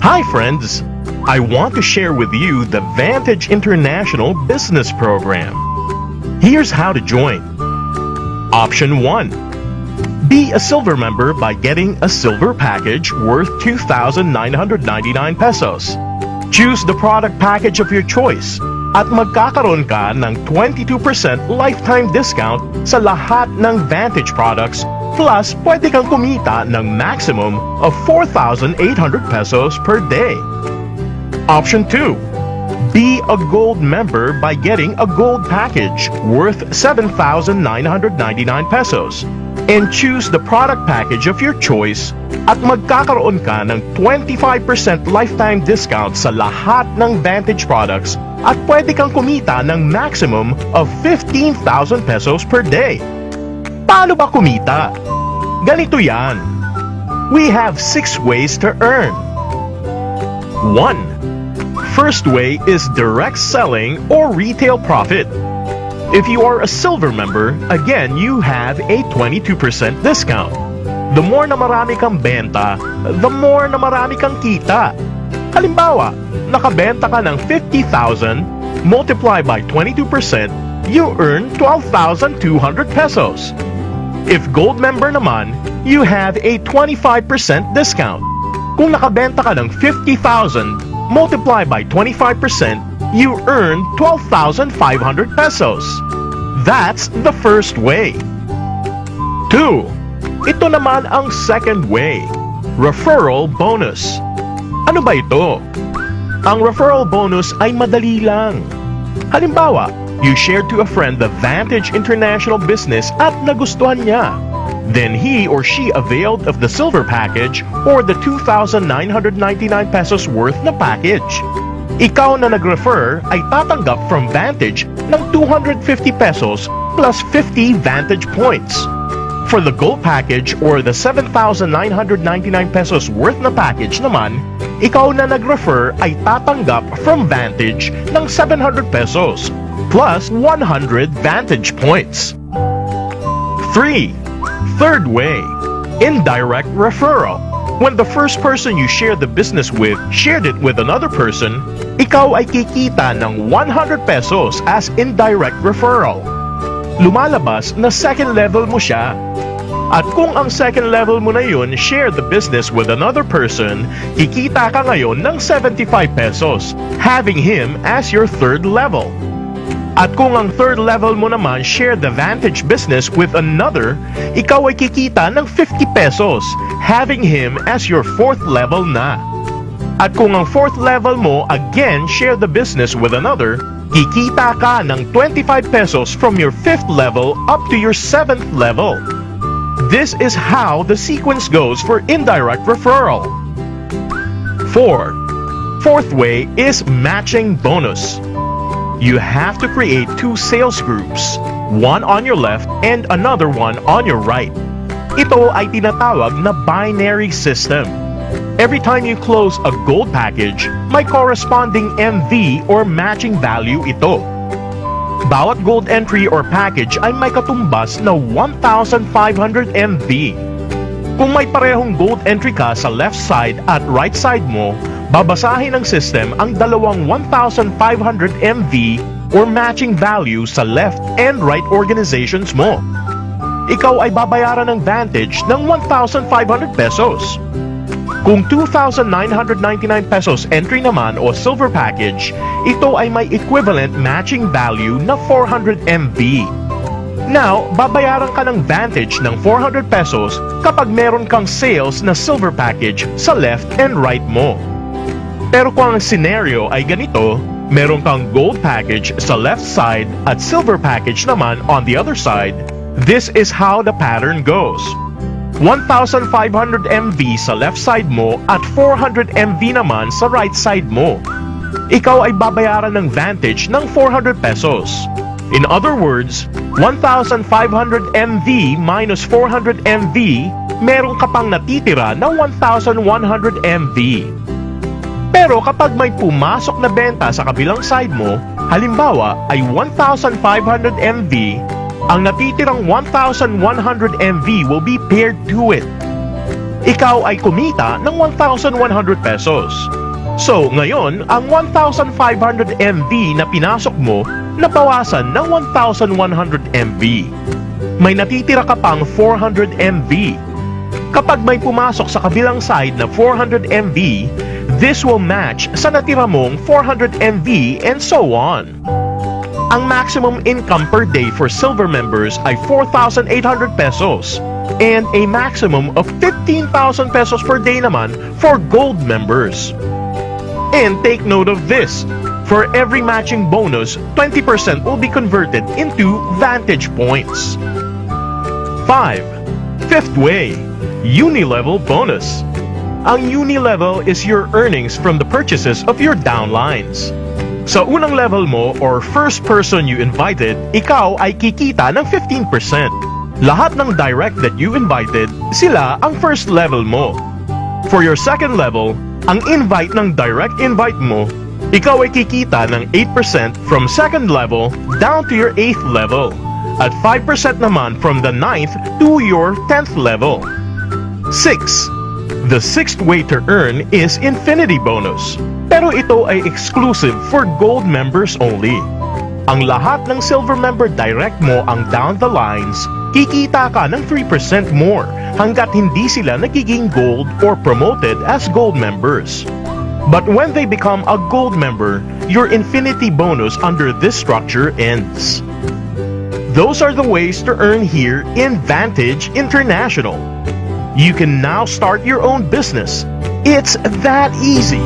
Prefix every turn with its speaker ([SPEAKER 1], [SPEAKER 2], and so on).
[SPEAKER 1] Hi friends! I want to share with you the Vantage International Business Program. Here's how to join. Option 1. Be a silver member by getting a silver package worth 2,999 pesos. Choose the product package of your choice at magkakaroon ka ng 22% lifetime discount sa lahat ng Vantage products, plus pwede kang kumita ng maximum of 4,800 pesos per day. Option 2. Be a gold member by getting a gold package worth 7,999 pesos and choose the product package of your choice at magkakaroon ka ng 25% lifetime discount sa lahat ng Vantage products at pwede kang kumita ng maximum of 15,000 pesos per day. Paano ba kumita? Ganito yan. We have 6 ways to earn. 1. First way is direct selling or retail profit. If you are a silver member, again, you have a 22% discount. The more na marami kang benta, the more na marami kang kita. Halimbawa, nakabenta ka ng 50,000, multiply by 22%, you earn 12,200 pesos. If gold member naman, you have a 25% discount. Kung nakabenta ka ng 50,000, multiply by 25%, you earn 12,500 pesos. That's the first way. 2. Ito naman ang second way. Referral bonus. Ano ba ito? Ang referral bonus ay madali lang. Halimbawa, you shared to a friend the Vantage International business at nagustuhan niya. Then he or she availed of the silver package or the 2,999 pesos worth na package. Ikaw na nag-refer ay tatanggap from Vantage ng 250 pesos plus 50 Vantage points. For the gold package or the 7,999 pesos worth na package naman, ikaw na nag-refer ay tatanggap from Vantage ng 700 pesos plus 100 Vantage points. 3. Third way, indirect referral. When the first person you shared the business with shared it with another person, ikaw ay kikita ng 100 pesos as indirect referral. Lumalabas na second level mo siya. At kung ang second level mo na yun shared the business with another person, kikita ka ngayon ng 75 pesos, having him as your third level. At kung ang third level mo naman share the Vantage business with another, ikaw ay kikita ng 50 pesos, having him as your fourth level na. At kung ang fourth level mo again share the business with another, kikita ka ng 25 pesos from your fifth level up to your seventh level. This is how the sequence goes for indirect referral. 4. Fourth way is matching bonus. You have to create 2 sales groups, one on your left and another one on your right. Ito ay tinatawag na binary system. Every time you close a gold package, may corresponding MV or matching value ito. Bawat gold entry or package ay may katumbas na 1,500 MV. Kung may parehong gold entry ka sa left side at right side mo, babasahin ng system ang dalawang 1,500 MV or matching value sa left and right organizations mo. Ikaw ay babayaran ng Vantage ng 1,500 pesos. Kung 2,999 pesos entry naman o silver package, ito ay may equivalent matching value na 400 MV. Now, babayaran ka ng Vantage ng 400 pesos kapag meron kang sales na silver package sa left and right mo. Pero kung ang scenario ay ganito, meron kang gold package sa left side at silver package naman on the other side, this is how the pattern goes. 1,500 MV sa left side mo at 400 MV naman sa right side mo. Ikaw ay babayaran ng Vantage ng 400 pesos. In other words, 1,500 MV minus 400 MV, meron ka pang natitira na 1,100 MV. Pero kapag may pumasok na benta sa kabilang side mo, halimbawa ay 1,500 MV, ang natitirang 1,100 MV will be paired to it. ikaw ay kumita ng 1,100 pesos. So, ngayon, ang 1,500 MV na pinasok mo, nabawasan ng 1,100 MV. May natitira ka pang 400 MV. Kapag may pumasok sa kabilang side na 400 MV, this will match sa natira mong 400 MV and so on. Ang maximum income per day for silver members ay 4,800 pesos and a maximum of 15,000 pesos per day naman for gold members. And take note of this, for every matching bonus, 20% will be converted into Vantage points. 5. Fifth way, Uni-level bonus. Ang Uni-level is your earnings from the purchases of your downlines. Sa unang level mo or first person you invited, ikaw ay kikita ng 15%. Lahat ng direct that you invited, sila ang first level mo. For your second level, ang invite ng direct invite mo, ikaw ay kikita ng 8% from second level down to your 8th level, at 5% naman from the 9th to your 10th level. 6. The sixth way to earn is Infinity Bonus, pero ito ay exclusive for gold members only. Ang lahat ng silver member direct mo ang down the lines, kikita ka ng 3% more hanggat hindi sila nagiging gold or promoted as gold members. But when they become a gold member, your infinity bonus under this structure ends. Those are the ways to earn here in Vantage International. You can now start your own business. It's that easy.